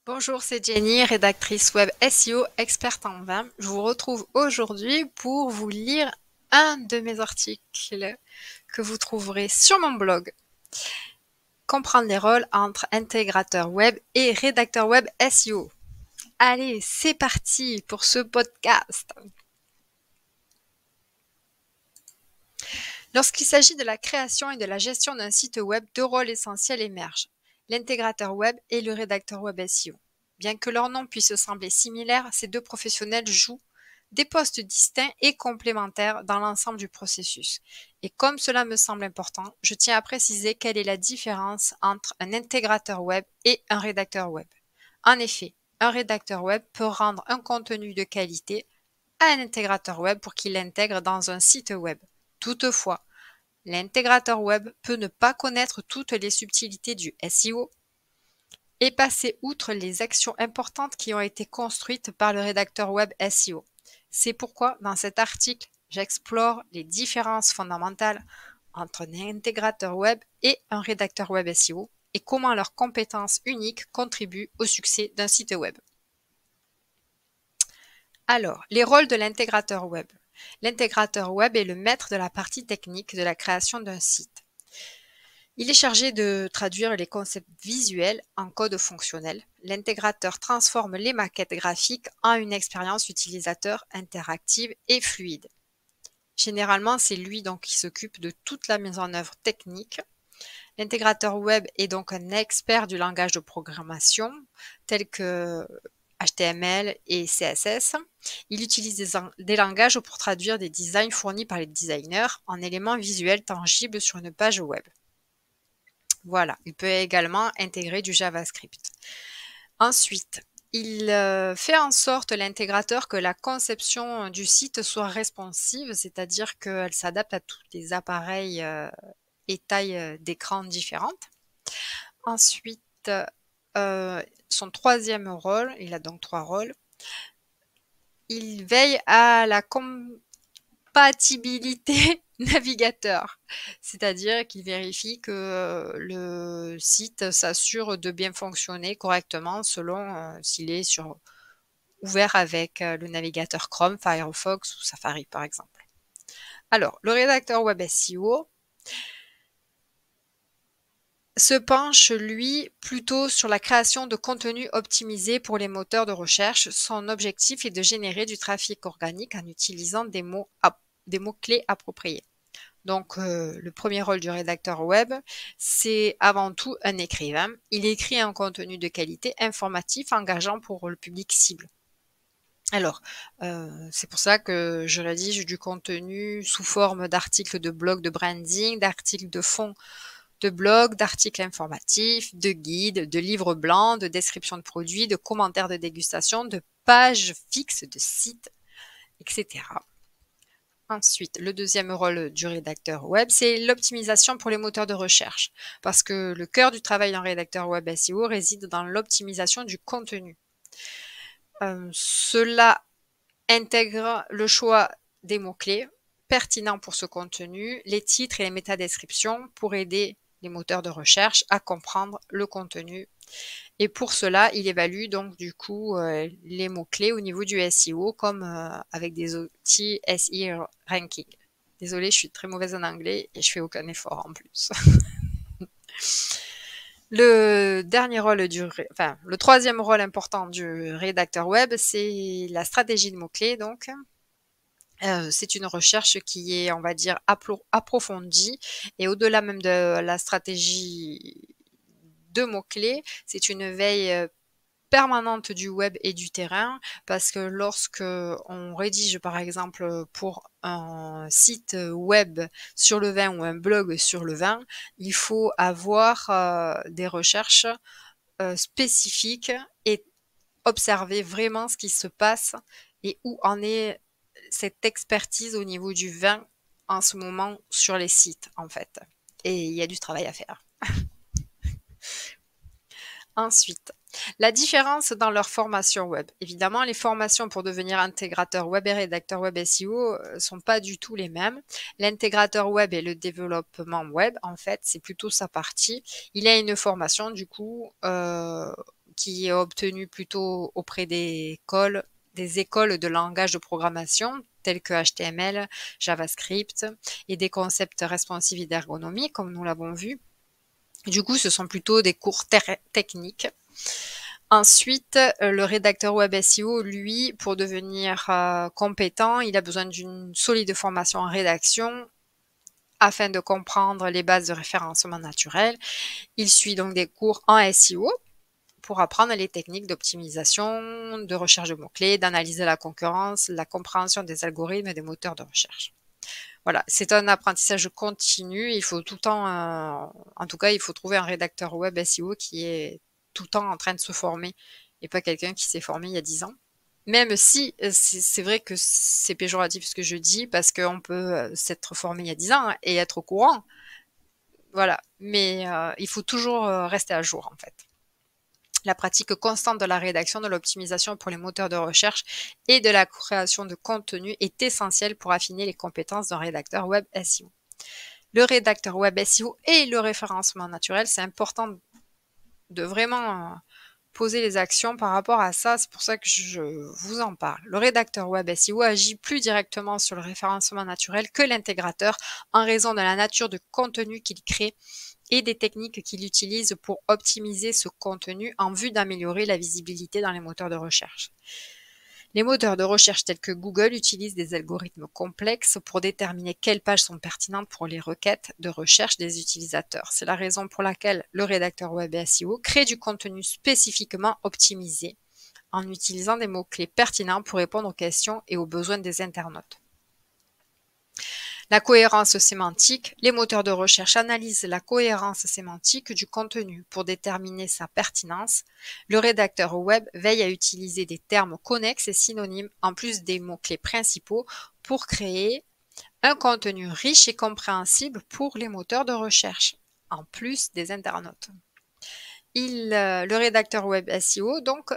Bonjour, c'est Jenny, rédactrice web SEO, experte en vin. Je vous retrouve aujourd'hui pour vous lire un de mes articles que vous trouverez sur mon blog. Comprendre les rôles entre intégrateur web et rédacteur web SEO. Allez, c'est parti pour ce podcast. Lorsqu'il s'agit de la création et de la gestion d'un site web, deux rôles essentiels émergent, l'intégrateur web et le rédacteur web SEO. Bien que leurs noms puissent sembler similaires, ces deux professionnels jouent des postes distincts et complémentaires dans l'ensemble du processus. Et comme cela me semble important, je tiens à préciser quelle est la différence entre un intégrateur web et un rédacteur web. En effet, un rédacteur web peut rendre un contenu de qualité à un intégrateur web pour qu'il l'intègre dans un site web. Toutefois, l'intégrateur web peut ne pas connaître toutes les subtilités du SEO et passer outre les actions importantes qui ont été construites par le rédacteur web SEO. C'est pourquoi, dans cet article, j'explore les différences fondamentales entre un intégrateur web et un rédacteur web SEO et comment leurs compétences uniques contribuent au succès d'un site web. Alors, les rôles de l'intégrateur web. L'intégrateur web est le maître de la partie technique de la création d'un site. Il est chargé de traduire les concepts visuels en code fonctionnel. L'intégrateur transforme les maquettes graphiques en une expérience utilisateur interactive et fluide. Généralement, c'est lui donc qui s'occupe de toute la mise en œuvre technique. L'intégrateur web est donc un expert du langage de programmation tel que HTML et CSS. Il utilise des langages pour traduire des designs fournis par les designers en éléments visuels tangibles sur une page web. Voilà, il peut également intégrer du JavaScript. Ensuite, il fait en sorte, l'intégrateur, que la conception du site soit responsive, c'est-à-dire qu'elle s'adapte à tous les appareils et tailles d'écran différentes. Ensuite, son troisième rôle, il a donc trois rôles, il veille à la compatibilité navigateur, c'est-à-dire qu'il vérifie que le site s'assure de bien fonctionner correctement selon s'il est ouvert avec le navigateur Chrome, Firefox ou Safari par exemple. Alors, le rédacteur web SEO se penche, lui, plutôt sur la création de contenu optimisé pour les moteurs de recherche. Son objectif est de générer du trafic organique en utilisant des mots-clés appropriés. Donc, le premier rôle du rédacteur web, c'est avant tout un écrivain. Il écrit un contenu de qualité informatif, engageant pour le public cible. Alors, c'est pour ça que je rédige du contenu sous forme d'articles de blog de branding, d'articles de fond de blog, d'articles informatifs, de guides, de livres blancs, de descriptions de produits, de commentaires de dégustation, de pages fixes de sites, etc. Ensuite, le deuxième rôle du rédacteur web, c'est l'optimisation pour les moteurs de recherche, parce que le cœur du travail d'un rédacteur web SEO réside dans l'optimisation du contenu. Cela intègre le choix des mots-clés pertinents pour ce contenu, les titres et les métadescriptions pour aider les moteurs de recherche à comprendre le contenu. Et pour cela, il évalue donc du coup les mots-clés au niveau du SEO comme avec des outils SE Ranking. Désolée, je suis très mauvaise en anglais et je fais aucun effort en plus. Le troisième rôle important du rédacteur web, c'est la stratégie de mots-clés donc. C'est une recherche qui est, on va dire, approfondie et au-delà même de la stratégie de mots-clés, c'est une veille permanente du web et du terrain parce que lorsque on rédige par exemple pour un site web sur le vin ou un blog sur le vin, il faut avoir des recherches spécifiques et observer vraiment ce qui se passe et où en est cette expertise au niveau du vin en ce moment sur les sites en fait. Et il y a du travail à faire. Ensuite, la différence dans leur formation web. Évidemment, les formations pour devenir intégrateur web et rédacteur web SEO sont pas du tout les mêmes. L'intégrateur web et le développement web, en fait, c'est plutôt sa partie. Il a une formation, du coup, qui est obtenu plutôt auprès des écoles de langage de programmation tels que HTML, JavaScript et des concepts responsifs et d'ergonomie, comme nous l'avons vu. Du coup, ce sont plutôt des cours techniques. Ensuite, le rédacteur web SEO, lui, pour devenir compétent, il a besoin d'une solide formation en rédaction afin de comprendre les bases de référencement naturel. Il suit donc des cours en SEO pour apprendre les techniques d'optimisation, de recherche de mots-clés, d'analyse de la concurrence, la compréhension des algorithmes et des moteurs de recherche. Voilà, c'est un apprentissage continu. Il faut tout le temps, en tout cas, il faut trouver un rédacteur web SEO qui est tout le temps en train de se former et pas quelqu'un qui s'est formé il y a 10 ans. Même si c'est vrai que c'est péjoratif ce que je dis parce qu'on peut s'être formé il y a 10 ans et être au courant. Voilà, mais il faut toujours rester à jour en fait. La pratique constante de la rédaction, de l'optimisation pour les moteurs de recherche et de la création de contenu est essentielle pour affiner les compétences d'un rédacteur web SEO. Le rédacteur web SEO et le référencement naturel, c'est important de vraiment poser les actions par rapport à ça. C'est pour ça que je vous en parle. Le rédacteur web SEO agit plus directement sur le référencement naturel que l'intégrateur en raison de la nature de contenu qu'il crée et des techniques qu'il utilise pour optimiser ce contenu en vue d'améliorer la visibilité dans les moteurs de recherche. Les moteurs de recherche tels que Google utilisent des algorithmes complexes pour déterminer quelles pages sont pertinentes pour les requêtes de recherche des utilisateurs. C'est la raison pour laquelle le rédacteur web SEO crée du contenu spécifiquement optimisé en utilisant des mots-clés pertinents pour répondre aux questions et aux besoins des internautes. La cohérence sémantique. Les moteurs de recherche analysent la cohérence sémantique du contenu pour déterminer sa pertinence. Le rédacteur web veille à utiliser des termes connexes et synonymes en plus des mots-clés principaux pour créer un contenu riche et compréhensible pour les moteurs de recherche, en plus des internautes. Le rédacteur web SEO donc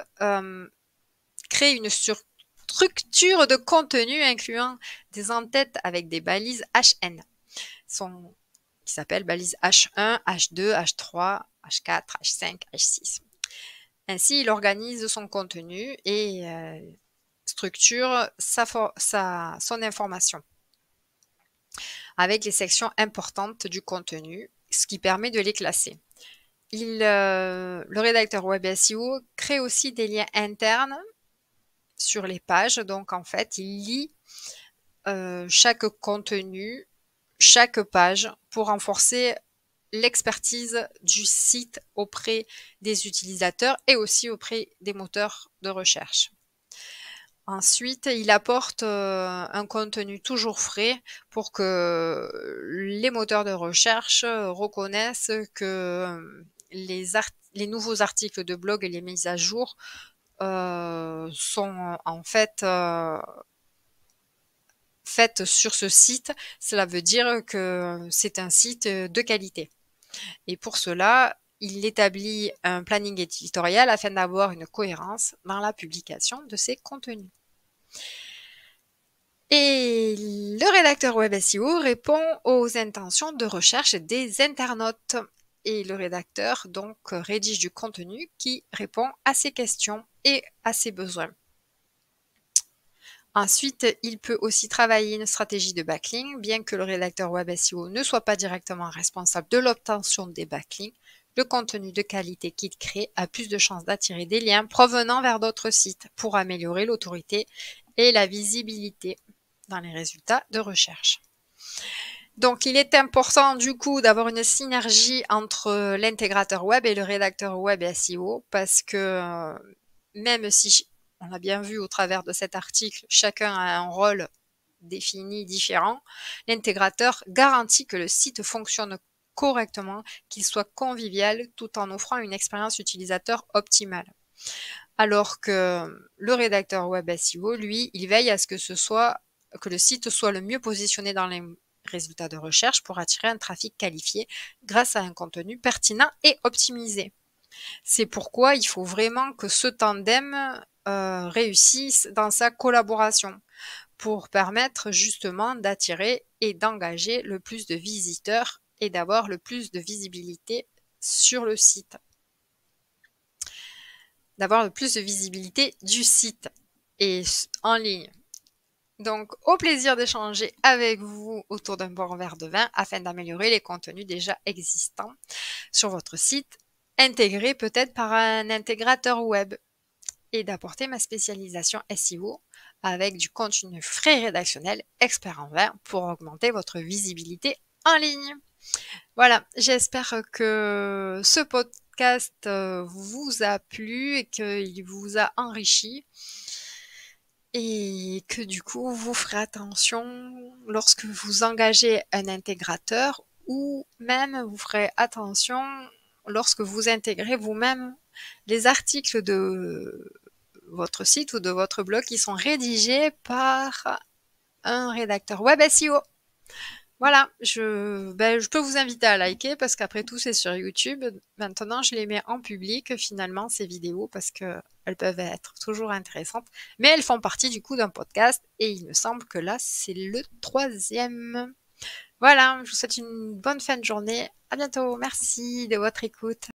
crée une structure de contenu incluant des en-têtes avec des balises HN, qui s'appellent balises H1, H2, H3, H4, H5, H6. Ainsi, il organise son contenu et structure son information avec les sections importantes du contenu, ce qui permet de les classer. Le rédacteur web SEO crée aussi des liens internes sur les pages. Donc, en fait, il lit chaque contenu, chaque page pour renforcer l'expertise du site auprès des utilisateurs et aussi auprès des moteurs de recherche. Ensuite, il apporte un contenu toujours frais pour que les moteurs de recherche reconnaissent que les nouveaux articles de blog et les mises à jour sont en fait faites sur ce site. Cela veut dire que c'est un site de qualité. Et pour cela, il établit un planning éditorial afin d'avoir une cohérence dans la publication de ses contenus. Et le rédacteur web SEO répond aux intentions de recherche des internautes. Et le rédacteur donc rédige du contenu qui répond à ces questions et à ses besoins. Ensuite, il peut aussi travailler une stratégie de backlink. Bien que le rédacteur web SEO ne soit pas directement responsable de l'obtention des backlinks, le contenu de qualité qu'il crée a plus de chances d'attirer des liens provenant vers d'autres sites pour améliorer l'autorité et la visibilité dans les résultats de recherche. Donc, il est important du coup d'avoir une synergie entre l'intégrateur web et le rédacteur web SEO parce que même si on a bien vu au travers de cet article, chacun a un rôle défini différent, l'intégrateur garantit que le site fonctionne correctement, qu'il soit convivial tout en offrant une expérience utilisateur optimale. Alors que le rédacteur web SEO, lui, il veille à ce que le site soit le mieux positionné dans les résultats de recherche pour attirer un trafic qualifié grâce à un contenu pertinent et optimisé. C'est pourquoi il faut vraiment que ce tandem réussisse dans sa collaboration pour permettre justement d'attirer et d'engager le plus de visiteurs et d'avoir le plus de visibilité sur le site. d'avoir plus de visibilité du site et en ligne. Donc, au plaisir d'échanger avec vous autour d'un bon verre de vin afin d'améliorer les contenus déjà existants sur votre site, intégrés peut-être par un intégrateur web, et d'apporter ma spécialisation SEO avec du contenu frais rédactionnel expert en vin pour augmenter votre visibilité en ligne. Voilà, j'espère que ce podcast vous a plu et qu'il vous a enrichi et que du coup vous ferez attention lorsque vous engagez un intégrateur ou même vous ferez attention lorsque vous intégrez vous-même les articles de votre site ou de votre blog qui sont rédigés par un rédacteur web SEO. Voilà, je peux vous inviter à liker parce qu'après tout, c'est sur YouTube. Maintenant, je les mets en public, finalement, ces vidéos, parce que elles peuvent être toujours intéressantes. Mais elles font partie du coup d'un podcast et il me semble que là, c'est le 3e. Voilà, je vous souhaite une bonne fin de journée. À bientôt. Merci de votre écoute.